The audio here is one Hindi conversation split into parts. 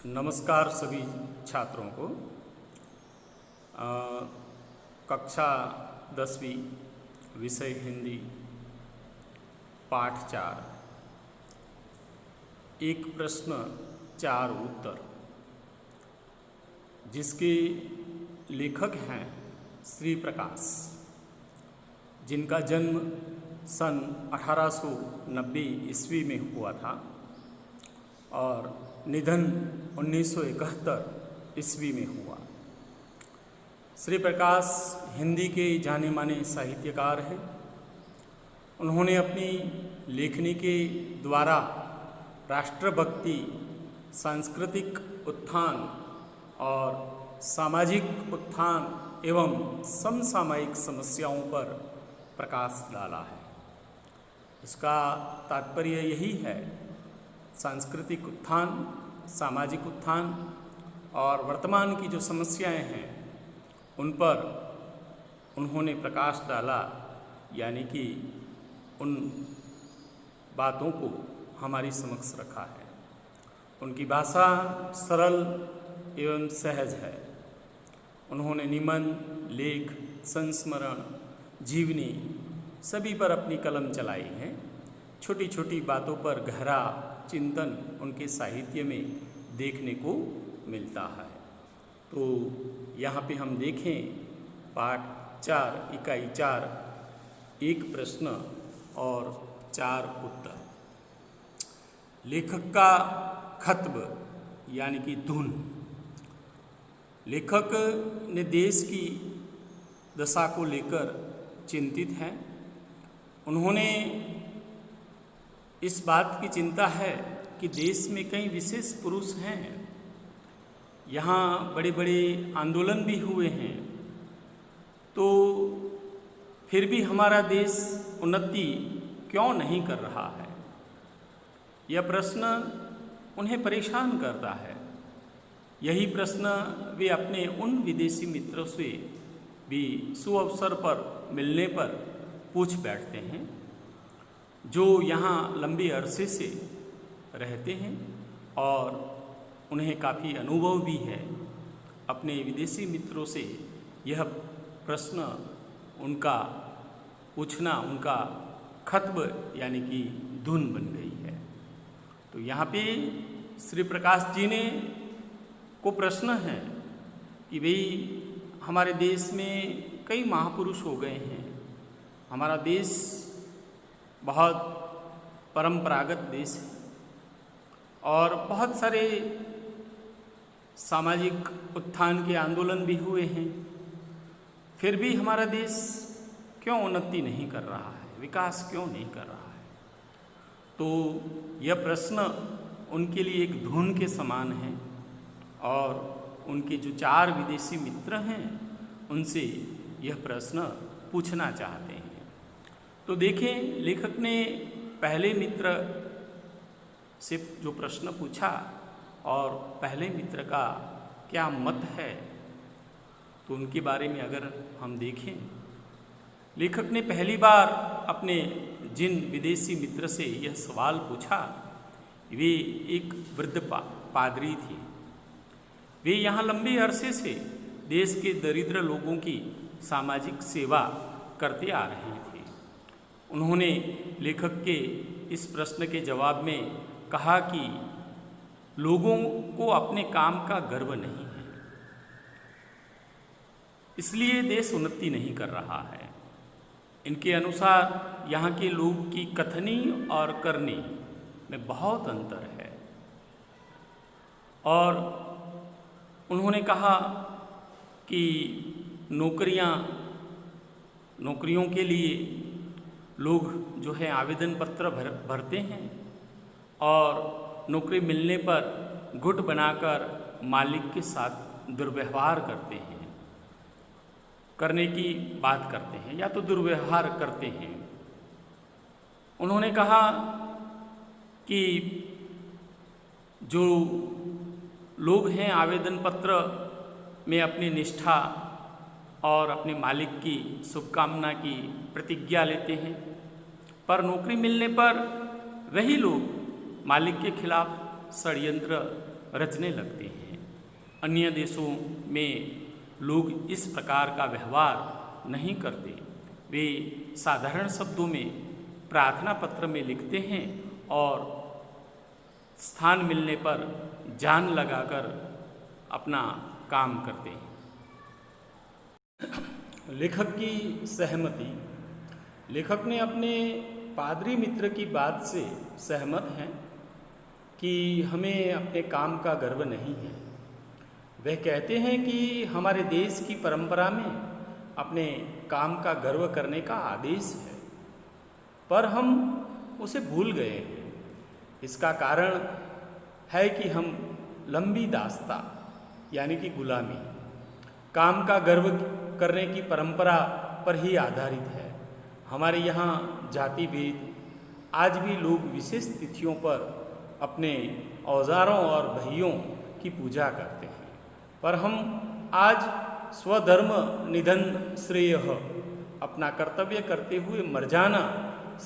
नमस्कार सभी छात्रों को। कक्षा 10वीं विषय हिंदी पाठ 4 एक प्रश्न 4 उत्तर, जिसके लेखक हैं श्री प्रकाश, जिनका जन्म सन 1890 ईस्वी में हुआ था और निधन 1971 ईस्वी में हुआ। श्री प्रकाश हिंदी के जाने माने साहित्यकार हैं। उन्होंने अपनी लेखनी के द्वारा राष्ट्रभक्ति, सांस्कृतिक उत्थान और सामाजिक उत्थान एवं समसामयिक समस्याओं पर प्रकाश डाला है। इसका तात्पर्य यही है, सांस्कृतिक उत्थान, सामाजिक उत्थान और वर्तमान की जो समस्याएं हैं उन पर उन्होंने प्रकाश डाला, यानी कि उन बातों को हमारी समक्ष रखा है। उनकी भाषा सरल एवं सहज है। उन्होंने निबंध, लेख, संस्मरण, जीवनी सभी पर अपनी कलम चलाई है। छोटी छोटी बातों पर गहरा चिंतन उनके साहित्य में देखने को मिलता है। तो यहाँ पे हम देखें पाठ 4 इकाई 4 एक प्रश्न और 4 उत्तर। लेखक का खत्ब यानी कि धुन। लेखक ने देश की दशा को लेकर चिंतित हैं। उन्होंने इस बात की चिंता है कि देश में कई विशेष पुरुष हैं, यहाँ बड़े बड़े आंदोलन भी हुए हैं, तो फिर भी हमारा देश उन्नति क्यों नहीं कर रहा है। यह प्रश्न उन्हें परेशान करता है। यही प्रश्न वे अपने उन विदेशी मित्रों से भी सुअवसर पर मिलने पर पूछ बैठते हैं, जो यहाँ लंबे अरसे से रहते हैं और उन्हें काफ़ी अनुभव भी है। अपने विदेशी मित्रों से यह प्रश्न उनका पूछना उनका खत्ब यानी कि धुन बन गई है। तो यहाँ पे श्री प्रकाश जी ने को प्रश्न है कि भाई हमारे देश में कई महापुरुष हो गए हैं। हमारा देश बहुत परंपरागत देश है और बहुत सारे सामाजिक उत्थान के आंदोलन भी हुए हैं, फिर भी हमारा देश क्यों उन्नति नहीं कर रहा है, विकास क्यों नहीं कर रहा है। तो यह प्रश्न उनके लिए एक धुन के समान है और उनके जो 4 विदेशी मित्र हैं उनसे यह प्रश्न पूछना चाहते हैं। तो देखें, लेखक ने पहले मित्र से जो प्रश्न पूछा और पहले मित्र का क्या मत है, तो उनके बारे में अगर हम देखें, लेखक ने पहली बार अपने जिन विदेशी मित्र से यह सवाल पूछा, वे एक वृद्ध पादरी थे। वे यहाँ लंबे अरसे से देश के दरिद्र लोगों की सामाजिक सेवा करते आ रहे थे। उन्होंने लेखक के इस प्रश्न के जवाब में कहा कि लोगों को अपने काम का गर्व नहीं है, इसलिए देश उन्नति नहीं कर रहा है। इनके अनुसार यहाँ के लोग की कथनी और करनी में बहुत अंतर है। और उन्होंने कहा कि नौकरियों के लिए लोग जो है आवेदन पत्र भरते हैं और नौकरी मिलने पर गुट बनाकर मालिक के साथ दुर्व्यवहार करने की बात करते हैं या तो दुर्व्यवहार करते हैं। उन्होंने कहा कि जो लोग हैं आवेदन पत्र में अपनी निष्ठा और अपने मालिक की शुभकामना की प्रतिज्ञा लेते हैं, पर नौकरी मिलने पर वही लोग मालिक के खिलाफ षड्यंत्र रचने लगते हैं। अन्य देशों में लोग इस प्रकार का व्यवहार नहीं करते। वे साधारण शब्दों में प्रार्थना पत्र में लिखते हैं और स्थान मिलने पर जान लगाकर अपना काम करते हैं। लेखक की सहमति। लेखक ने अपने पादरी मित्र की बात से सहमत हैं कि हमें अपने काम का गर्व नहीं है। वह कहते हैं कि हमारे देश की परंपरा में अपने काम का गर्व करने का आदेश है, पर हम उसे भूल गए हैं। इसका कारण है कि हम लंबी दास्ता यानी कि गुलामी, काम का गर्व करने की परंपरा पर ही आधारित है। हमारे यहाँ जाति भेद, आज भी लोग विशेष तिथियों पर अपने औजारों और भइयों की पूजा करते हैं, पर हम आज स्वधर्म निधन श्रेय अपना कर्तव्य करते हुए मर जाना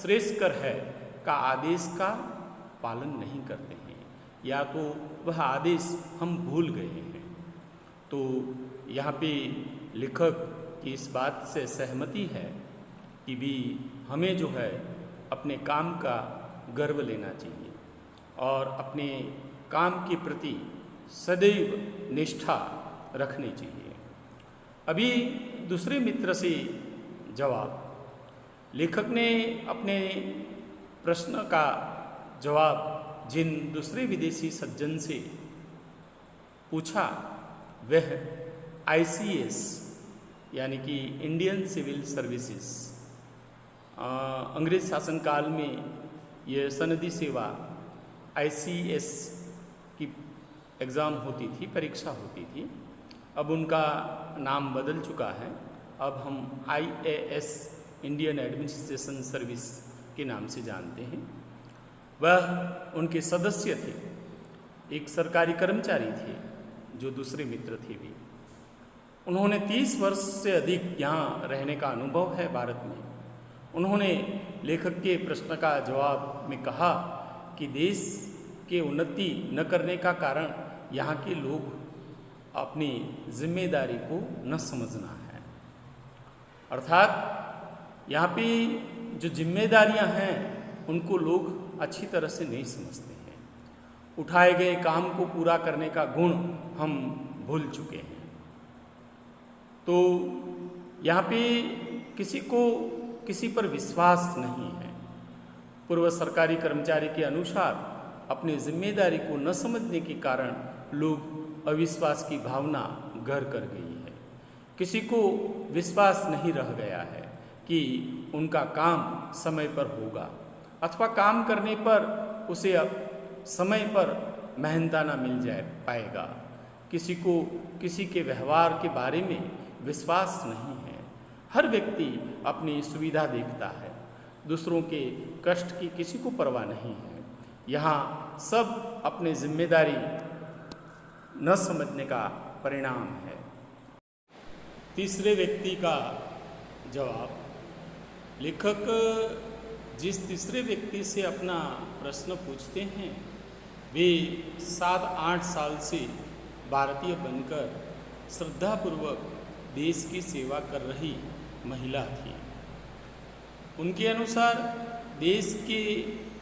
श्रेष्ठकर है का आदेश का पालन नहीं करते हैं, या तो वह आदेश हम भूल गए हैं। तो यहाँ पे लेखक की इस बात से सहमति है कि भी हमें जो है अपने काम का गर्व लेना चाहिए और अपने काम के प्रति सदैव निष्ठा रखनी चाहिए। अभी दूसरे मित्र से जवाब। लेखक ने अपने प्रश्न का जवाब जिन दूसरे विदेशी सज्जन से पूछा वह ICS यानी कि इंडियन सिविल सर्विसेज, अंग्रेज शासनकाल में यह सनदी सेवा ICS की एग्ज़ाम होती थी, परीक्षा होती थी। अब उनका नाम बदल चुका है। अब हम IAS इंडियन एडमिनिस्ट्रेशन सर्विस के नाम से जानते हैं। वह उनके सदस्य थे, एक सरकारी कर्मचारी थे जो दूसरे मित्र थे भी। उन्होंने 30 वर्ष से अधिक यहाँ रहने का अनुभव है भारत में। उन्होंने लेखक के प्रश्न का जवाब में कहा कि देश के उन्नति न करने का कारण यहाँ के लोग अपनी जिम्मेदारी को न समझना है। अर्थात यहाँ पे जो जिम्मेदारियाँ हैं उनको लोग अच्छी तरह से नहीं समझते हैं। उठाए गए काम को पूरा करने का गुण हम भूल चुके हैं। तो यहाँ पे किसी को किसी पर विश्वास नहीं है। पूर्व सरकारी कर्मचारी के अनुसार अपनी जिम्मेदारी को न समझने के कारण लोग अविश्वास की भावना घर कर गई है। किसी को विश्वास नहीं रह गया है कि उनका काम समय पर होगा अथवा काम करने पर उसे अब समय पर मेहनताना मिल जाए पाएगा। किसी को किसी के व्यवहार के बारे में विश्वास नहीं है। हर व्यक्ति अपनी सुविधा देखता है, दूसरों के कष्ट की किसी को परवाह नहीं है। यहाँ सब अपनी जिम्मेदारी न समझने का परिणाम है। तीसरे व्यक्ति का जवाब। लेखक जिस तीसरे व्यक्ति से अपना प्रश्न पूछते हैं वे 7-8 साल से भारतीय बनकर श्रद्धापूर्वक देश की सेवा कर रही महिला थी। उनके अनुसार देश की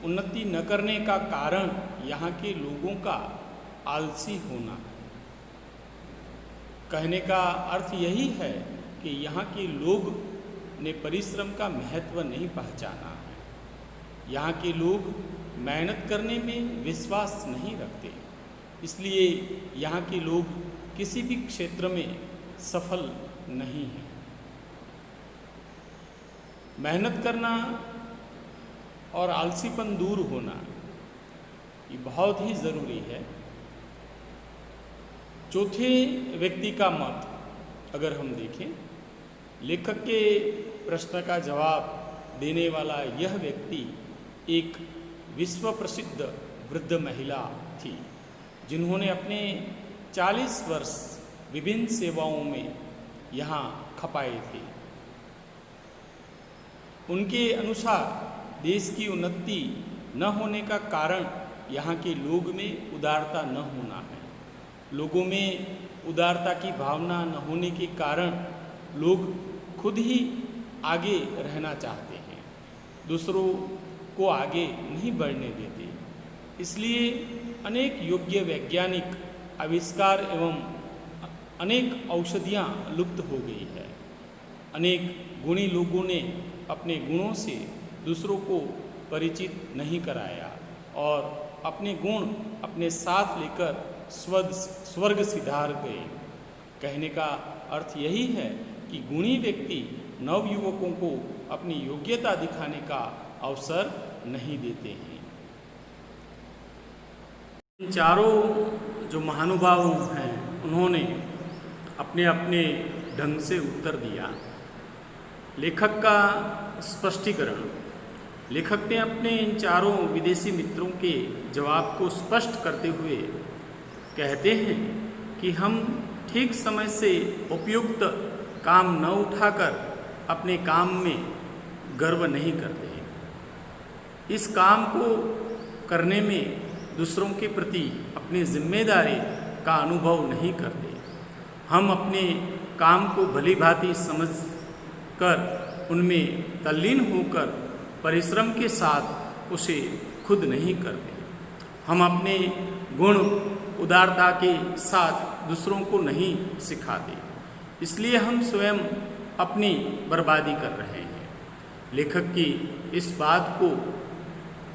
उन्नति न करने का कारण यहाँ के लोगों का आलसी होना है। कहने का अर्थ यही है कि यहाँ के लोग ने परिश्रम का महत्व नहीं पहचाना है। यहाँ के लोग मेहनत करने में विश्वास नहीं रखते, इसलिए यहाँ के लोग किसी भी क्षेत्र में सफल नहीं हैं। मेहनत करना और आलसीपन दूर होना ये बहुत ही ज़रूरी है। चौथे व्यक्ति का मत अगर हम देखें, लेखक के प्रश्न का जवाब देने वाला यह व्यक्ति एक विश्व प्रसिद्ध वृद्ध महिला थी जिन्होंने अपने 40 वर्ष विभिन्न सेवाओं में यहाँ खपाए थे। उनके अनुसार देश की उन्नति न होने का कारण यहाँ के लोग में उदारता न होना है। लोगों में उदारता की भावना न होने के कारण लोग खुद ही आगे रहना चाहते हैं, दूसरों को आगे नहीं बढ़ने देते। इसलिए अनेक योग्य वैज्ञानिक आविष्कार एवं अनेक औषधियाँ लुप्त हो गई है। अनेक गुणी लोगों ने अपने गुणों से दूसरों को परिचित नहीं कराया और अपने गुण अपने साथ लेकर स्वर्ग सिधार गए। कहने का अर्थ यही है कि गुणी व्यक्ति नवयुवकों को अपनी योग्यता दिखाने का अवसर नहीं देते हैं। इन चारों जो महानुभाव हैं उन्होंने अपने अपने ढंग से उत्तर दिया। लेखक का स्पष्टीकरण, लेखक ने अपने इन चारों विदेशी मित्रों के जवाब को स्पष्ट करते हुए कहते हैं कि हम ठीक समय से उपयुक्त काम न उठाकर अपने काम में गर्व नहीं करते। इस काम को करने में दूसरों के प्रति अपनी जिम्मेदारी का अनुभव नहीं करते। हम अपने काम को भली भांति समझ कर उनमें तल्लीन होकर परिश्रम के साथ उसे खुद नहीं करते। हम अपने गुण उदारता के साथ दूसरों को नहीं सिखाते, इसलिए हम स्वयं अपनी बर्बादी कर रहे हैं। लेखक की इस बात को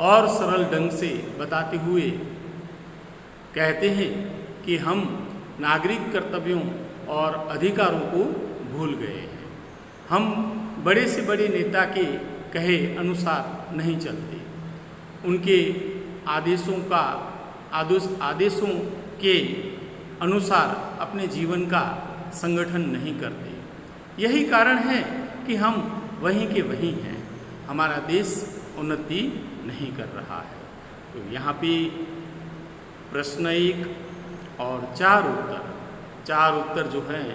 और सरल ढंग से बताते हुए कहते हैं कि हम नागरिक कर्तव्यों और अधिकारों को भूल गए हैं। हम बड़े से बड़े नेता के कहे अनुसार नहीं चलते, उनके आदेशों के अनुसार अपने जीवन का संगठन नहीं करते। यही कारण है कि हम वहीं के वहीं हैं, हमारा देश उन्नति नहीं कर रहा है। तो यहाँ पे प्रश्न 1 और 4 उत्तर जो हैं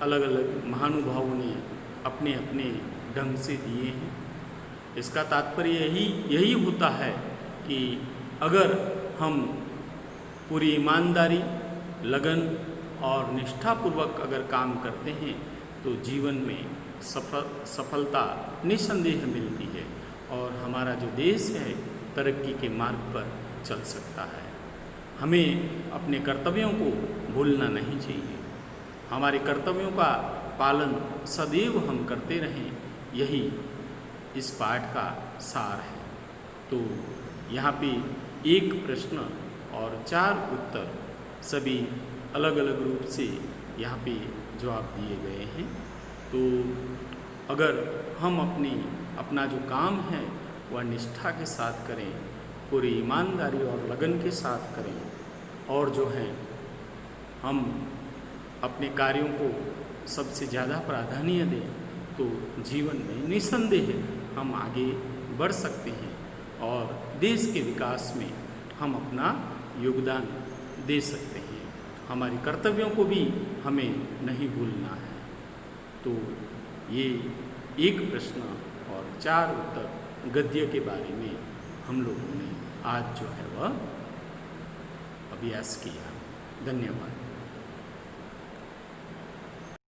अलग अलग महानुभावों ने अपने अपने ढंग से दिए हैं। इसका तात्पर्य यही होता है कि अगर हम पूरी ईमानदारी, लगन और निष्ठापूर्वक अगर काम करते हैं तो जीवन में सफलता निस्संदेह मिलती है और हमारा जो देश है तरक्की के मार्ग पर चल सकता है। हमें अपने कर्तव्यों को भूलना नहीं चाहिए। हमारे कर्तव्यों का पालन सदैव हम करते रहें, यही इस पाठ का सार है। तो यहाँ पे 1 प्रश्न और 4 उत्तर सभी अलग अलग रूप से यहाँ पे जवाब दिए गए हैं। तो अगर हम अपना जो काम है वह निष्ठा के साथ करें, पूरी ईमानदारी और लगन के साथ करें और जो है हम अपने कार्यों को सबसे ज़्यादा प्राधान्य दें तो जीवन में निस्संदेह हम आगे बढ़ सकते हैं और देश के विकास में हम अपना योगदान दे सकते हैं। हमारे कर्तव्यों को भी हमें नहीं भूलना है। तो ये 1 प्रश्न और 4 उत्तर गद्य के बारे में हम लोगों ने आज जो है वह अभ्यास किया। धन्यवाद।